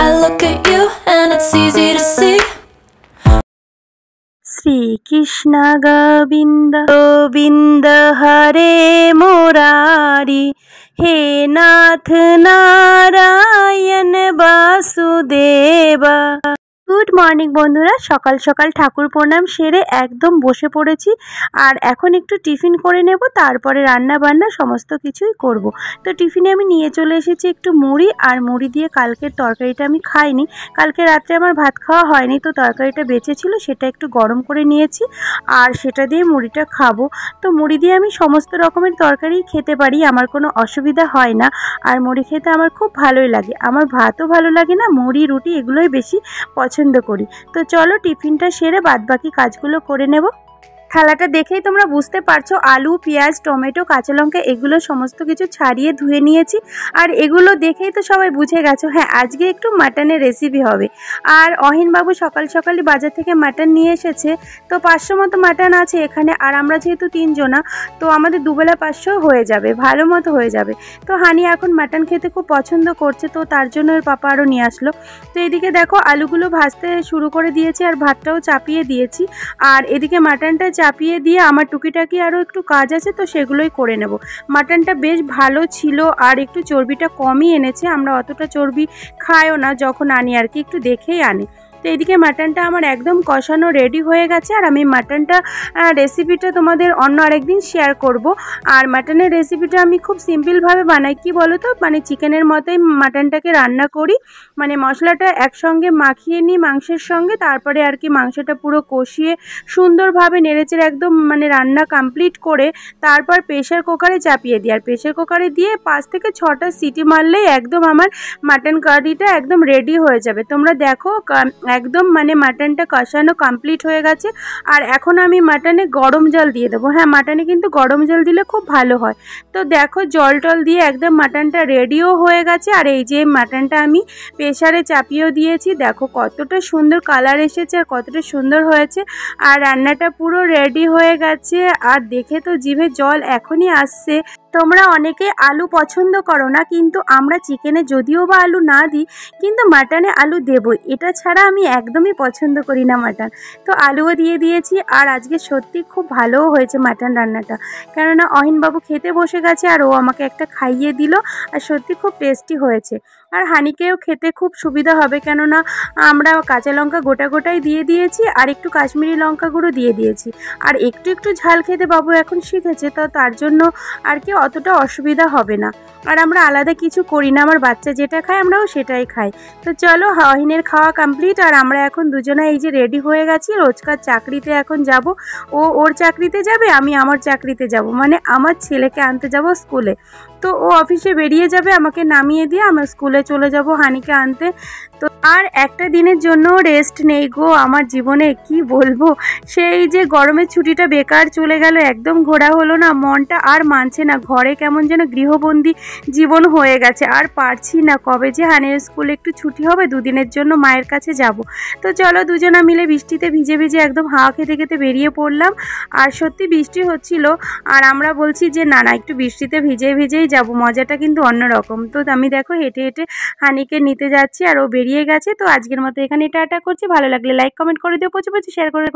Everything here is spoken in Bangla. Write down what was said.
I look at you and it's easy to see. Sri Krishna Govinda Govinda Hare Murari He Nath Narayan Vasudeva। Good morning বন্ধুরা, সকাল সকাল ঠাকুর প্রণাম সেরে একদম বসে পড়েছি। আর এখন একটু টিফিন করে নেব, তারপরে রান্না বান্না সমস্ত কিছুই করব। তো টিফিনে আমি নিয়ে চলে এসেছি একটু মুড়ি, আর মুড়ি দিয়ে কালকের তরকারিটা আমি খাইনি, কালকে রাত্রে আমার ভাত খাওয়া হয়নি, তো তরকারিটা বেঁচে ছিল সেটা একটু গরম করে নিয়েছি আর সেটা দিয়ে মুড়িটা খাবো। তো মুড়ি দিয়ে আমি সমস্ত রকমের তরকারি খেতে পারি, আমার কোনো অসুবিধা হয় না। আর মুড়ি খেতে আমার খুব ভালোই লাগে, আমার ভাতও ভালো লাগে না, মুড়ি রুটি এগুলোই বেশি পছন্দ করি। তো চলো টিফিনটা সেরে বাদবাকি কাজগুলো করে নেব। থালাটা দেখেই তোমরা বুঝতে পারছো, আলু, পেঁয়াজ, টমেটো, কাঁচা লঙ্কা এগুলো সমস্ত কিছু ছাড়িয়ে ধুয়ে নিয়েছি। আর এগুলো দেখেই তো সবাই বুঝে গেছো, হ্যাঁ আজকে একটু মাটনের রেসিপি হবে। আর অহিনবাবু সকাল সকালই বাজার থেকে মাটন নিয়ে এসেছে, তো 500 মতো মাটন আছে এখানে। আর আমরা যেহেতু 3 জনা, তো আমাদের দুবেলা 500 হয়ে যাবে, ভালো মতো হয়ে যাবে। তো হানি এখন মাটন খেতে খুব পছন্দ করছে, তো তার জন্য ওর পাপা আরও নিয়ে আসলো। তো এদিকে দেখো আলুগুলো ভাজতে শুরু করে দিয়েছি আর ভাতটাও চাপিয়ে দিয়েছি। আর এদিকে মাটনটা চাপিয়ে দিয়ে আমার টুকিটাকি আরও একটু কাজ আছে, তো সেগুলোই করে নেব। মাটনটা বেশ ভালো ছিল আর একটু চর্বিটা কমই এনেছে, আমরা অতটা চর্বি খাইও না যখন আনি আর কি, একটু দেখেই আনি। তো এদিকে মাটনটা আমার একদম কষানো রেডি হয়ে গেছে। আর আমি মাটনটা রেসিপিটা তোমাদের অন্য আরেকদিন শেয়ার করব। আর মাটনের রেসিপিটা আমি খুব সিম্পলভাবে বানাই, কি বলো তো, মানে চিকেনের মতোই মাটনটাকে রান্না করি, মানে মশলাটা একসঙ্গে মাখিয়ে নিই মাংসের সঙ্গে, তারপরে আর কি মাংসটা পুরো কষিয়ে সুন্দরভাবে নেড়েচেড়ে একদম মানে রান্না কমপ্লিট করে তারপর প্রেশার কুকারে চাপিয়ে দিই। আর প্রেশার কুকারে দিয়ে 5 থেকে 6টা সিটি মারলেই একদম আমার মাটন কারিটা একদম রেডি হয়ে যাবে। তোমরা দেখো একদম মানে মাটনটা কষানো কমপ্লিট হয়ে গেছে। আর এখন আমি মাটনে গরম জল দিয়ে দেবো। হ্যাঁ, মাটনে কিন্তু গরম জল দিলে খুব ভালো হয়। তো দেখো জল টল দিয়ে একদম মাটনটা রেডিও হয়ে গেছে। আর এই যে মাটনটা আমি প্রেশারে চাপিয়েও দিয়েছি, দেখো কতটা সুন্দর কালার এসেছে আর কতটা সুন্দর হয়েছে। আর রান্নাটা পুরো রেডি হয়ে গেছে, আর দেখে তো জিভে জল এখনই আসছে। তোমরা অনেকে আলু পছন্দ করো না, কিন্তু আমরা চিকেনে যদিও বা আলু না দিই, কিন্তু মাটনে আলু দেবই, এটা ছাড়া আমি একদমই পছন্দ করি না মাটন। তো আলুও দিয়ে দিয়েছি। আর আজকে সত্যি খুব ভালোও হয়েছে মাটন রান্নাটা, কেননা অহিনবাবু খেতে বসে গেছে আর ও আমাকে একটা খাইয়ে দিল, আর সত্যি খুব টেস্টি হয়েছে। আর হানিকেও খেতে খুব সুবিধা হবে, কেননা আমরা কাঁচা লঙ্কা গোটা গোটাই দিয়ে দিয়েছি আর একটু কাশ্মীরি লঙ্কা গুঁড়ো দিয়ে দিয়েছি। আর একটু একটু ঝাল খেতে বাবু এখন শিখেছে, তো তার জন্য আর কি অতটা অসুবিধা হবে না। আর আমরা আলাদা কিছু করি না, আমার বাচ্চা যেটা খায় আমরাও সেটাই খাই। তো চলো অহিনের খাওয়া কমপ্লিট, আর আমরা এখন দুজনে এই যে রেডি হয়ে গেছি, রোজকার চাকরিতে এখন যাব। ও ওর চাকরিতে যাবে, আমি আমার চাকরিতে যাব, মানে আমার ছেলেকে আনতে যাব স্কুলে। তো ও অফিসে বেরিয়ে যাবে, আমাকে নামিয়ে দিয়ে আমরা স্কুলে চলে যাব হানিকে আনতে। তো আর একটা দিনের জন্য রেস্ট নেই গো আমার জীবনে, কি বলবো। সেই যে গরমের ছুটিটা বেকার চলে গেল, একদম ঘোরা হলো না, মনটা আর মানছে না, ঘরে কেমন যেন গৃহবন্দী জীবন হয়ে গেছে, আর পারছি না। কবে যে হানের স্কুলে একটু ছুটি হবে, 2 দিনের জন্য মায়ের কাছে যাব। তো চলো দুজনা মিলে বৃষ্টিতে ভিজে ভিজে একদম হাওয়া খেতে খেতে বেরিয়ে পড়লাম। আর সত্যি বৃষ্টি হচ্ছিল, আর আমরা বলছি যে না না একটু বৃষ্টিতে ভিজে ভিজেই যাব, মজাটা কিন্তু অন্যরকম। তো আমি দেখো হেঁটে হেঁটে হানিকে নিতে যাচ্ছি, আর ও বেরিয়ে গেছে। তো আজকের মতো এখানে টাটা করছি, ভালো লাগলে লাইক কমেন্ট করে দিও, প্রচুর প্রচুর শেয়ার করে